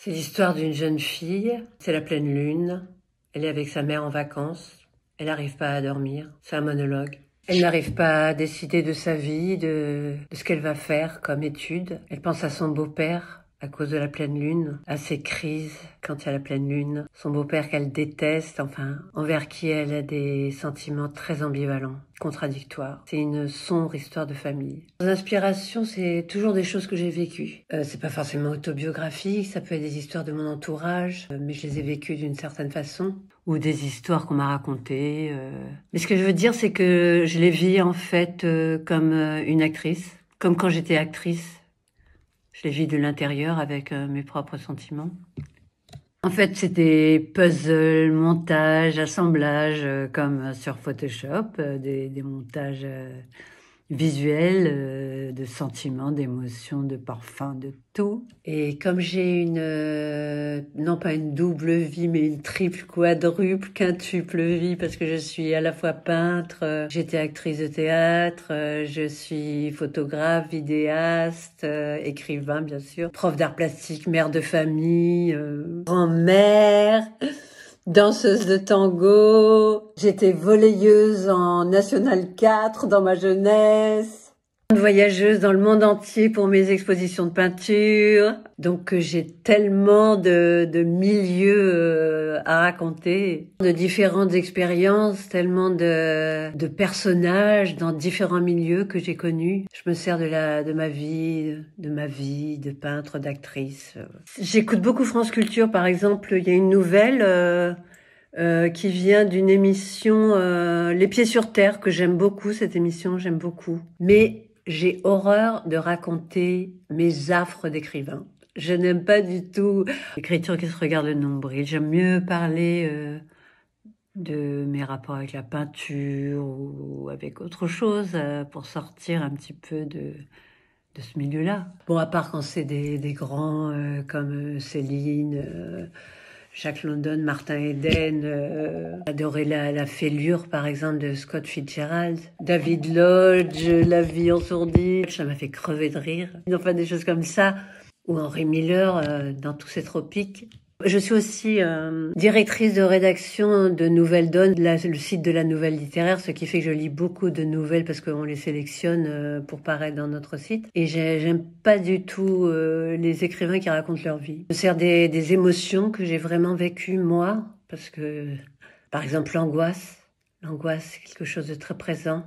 C'est l'histoire d'une jeune fille, c'est la pleine lune, elle est avec sa mère en vacances, elle n'arrive pas à dormir, c'est un monologue. Elle n'arrive pas à décider de sa vie, de ce qu'elle va faire comme étude. Elle pense à son beau-père à cause de la pleine lune, à ses crises quand il y a la pleine lune. Son beau-père qu'elle déteste, enfin, envers qui elle a des sentiments très ambivalents, contradictoires. C'est une sombre histoire de famille. L'inspiration, c'est toujours des choses que j'ai vécues. C'est pas forcément autobiographique, ça peut être des histoires de mon entourage, mais je les ai vécues d'une certaine façon. Ou des histoires qu'on m'a racontées. Mais ce que je veux dire, c'est que je les vis en fait comme une actrice. Comme quand j'étais actrice. Je les vis de l'intérieur avec mes propres sentiments. En fait, c'est des puzzles, montages, assemblages, comme sur Photoshop, des montages visuels, de sentiments, d'émotions, de parfums, de tout. Et comme j'ai non pas une double vie, mais une triple, quadruple, quintuple vie, parce que je suis à la fois peintre, j'étais actrice de théâtre, je suis photographe, vidéaste, écrivain bien sûr, prof d'art plastique, mère de famille, grand-mère, danseuse de tango, j'étais volleyeuse en National 4 dans ma jeunesse, voyageuse dans le monde entier pour mes expositions de peinture. Donc j'ai tellement de milieux à raconter, de différentes expériences, tellement de personnages dans différents milieux que j'ai connus. Je me sers de ma vie de peintre, d'actrice. J'écoute beaucoup France Culture, par exemple. Il y a une nouvelle qui vient d'une émission Les Pieds sur Terre, que j'aime beaucoup, cette émission, j'aime beaucoup. Mais j'ai horreur de raconter mes affres d'écrivain. Je n'aime pas du tout l'écriture qui se regarde le nombril. J'aime mieux parler de mes rapports avec la peinture ou avec autre chose pour sortir un petit peu de ce milieu-là. Bon, à part quand c'est des grands comme Céline... Jacques London, Martin Eden, adorer la fêlure par exemple de Scott Fitzgerald, David Lodge, La vie en sourdine, ça m'a fait crever de rire. Enfin des choses comme ça, ou Henry Miller dans tous ces tropiques. Je suis aussi directrice de rédaction de Nouvelle Donne, le site de la nouvelle littéraire, ce qui fait que je lis beaucoup de nouvelles parce qu'on les sélectionne pour paraître dans notre site. Et j'aime pas du tout les écrivains qui racontent leur vie. Je sers des émotions que j'ai vraiment vécues moi, parce que, par exemple, l'angoisse. L'angoisse, c'est quelque chose de très présent.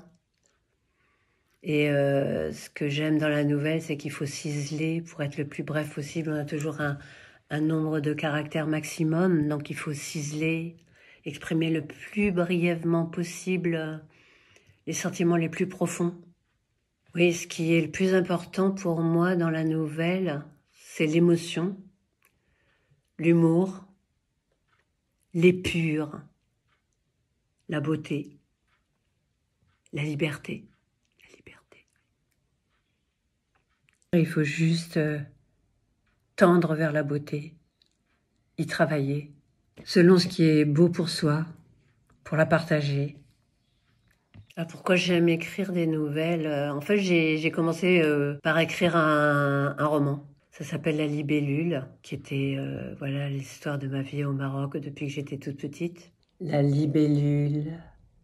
Et ce que j'aime dans la nouvelle, c'est qu'il faut ciseler pour être le plus bref possible. On a toujours un nombre de caractères maximum, donc il faut ciseler, exprimer le plus brièvement possible les sentiments les plus profonds. Oui, ce qui est le plus important pour moi dans la nouvelle, c'est l'émotion, l'humour, l'épure, la beauté, la liberté. La liberté. Il faut juste tendre vers la beauté, y travailler, selon ce qui est beau pour soi, pour la partager. Pourquoi j'aime écrire des nouvelles? En fait, j'ai commencé par écrire un roman. Ça s'appelle La Libellule, qui était voilà l'histoire de ma vie au Maroc depuis que j'étais toute petite. La Libellule.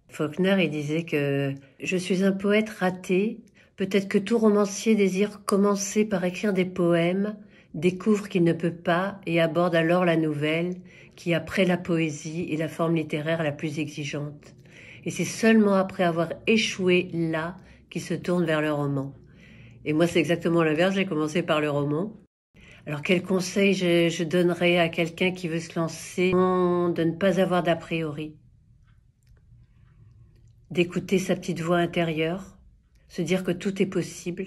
Faulkner, il disait que je suis un poète raté. Peut-être que tout romancier désire commencer par écrire des poèmes, découvre qu'il ne peut pas et aborde alors la nouvelle qui, après la poésie, est la forme littéraire la plus exigeante. Et c'est seulement après avoir échoué là qu'il se tourne vers le roman. Et moi, c'est exactement l'inverse, j'ai commencé par le roman. Alors, quel conseil je donnerais à quelqu'un qui veut se lancer? De ne pas avoir d'a priori. D'écouter sa petite voix intérieure, se dire que tout est possible.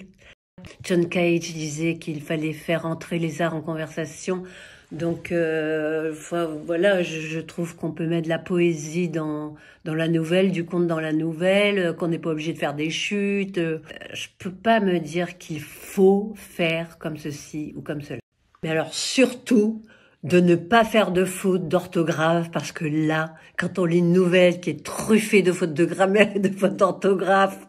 John Cage disait qu'il fallait faire entrer les arts en conversation. Donc voilà, je trouve qu'on peut mettre de la poésie dans la nouvelle, du conte dans la nouvelle, qu'on n'est pas obligé de faire des chutes. Je peux pas me dire qu'il faut faire comme ceci ou comme cela. Mais alors surtout, de ne pas faire de fautes d'orthographe, parce que là, quand on lit une nouvelle qui est truffée de fautes de grammaire et de fautes d'orthographe...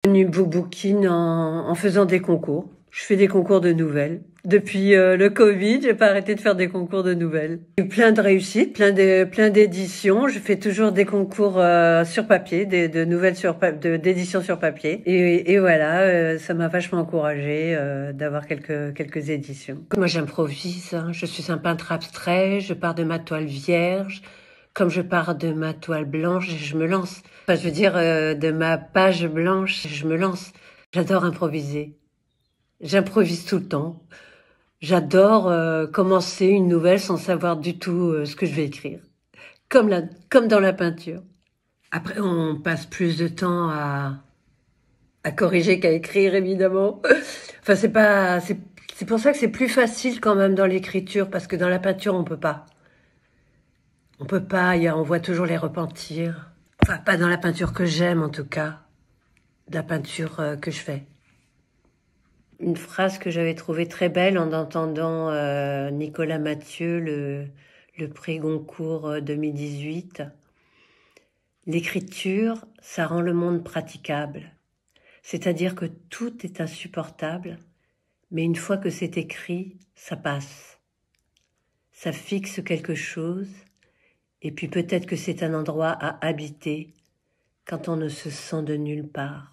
Je suis devenue bouquine en faisant des concours. Je fais des concours de nouvelles. Depuis le Covid, j'ai pas arrêté de faire des concours de nouvelles. J'ai eu plein de réussites, plein d'éditions. Je fais toujours des concours sur papier, de nouvelles d'éditions sur papier. Et voilà, ça m'a vachement encouragée d'avoir quelques éditions. Moi, j'improvise. Hein. Je suis un peintre abstrait. Je pars de ma toile vierge. Comme je pars de ma toile blanche, je me lance. Enfin, je veux dire, de ma page blanche, je me lance. J'adore improviser. J'improvise tout le temps. J'adore commencer une nouvelle sans savoir du tout ce que je vais écrire. Comme dans la peinture. Après, on passe plus de temps à corriger qu'à écrire, évidemment. Enfin, c'est pour ça que c'est plus facile quand même dans l'écriture, parce que dans la peinture, on peut pas. On peut pas, on voit toujours les repentirs. Enfin, pas dans la peinture que j'aime, en tout cas. De la peinture que je fais. Une phrase que j'avais trouvée très belle en entendant Nicolas Mathieu, le prix Goncourt 2018. L'écriture, ça rend le monde praticable. C'est-à-dire que tout est insupportable, mais une fois que c'est écrit, ça passe. Ça fixe quelque chose, et puis peut-être que c'est un endroit à habiter quand on ne se sent de nulle part.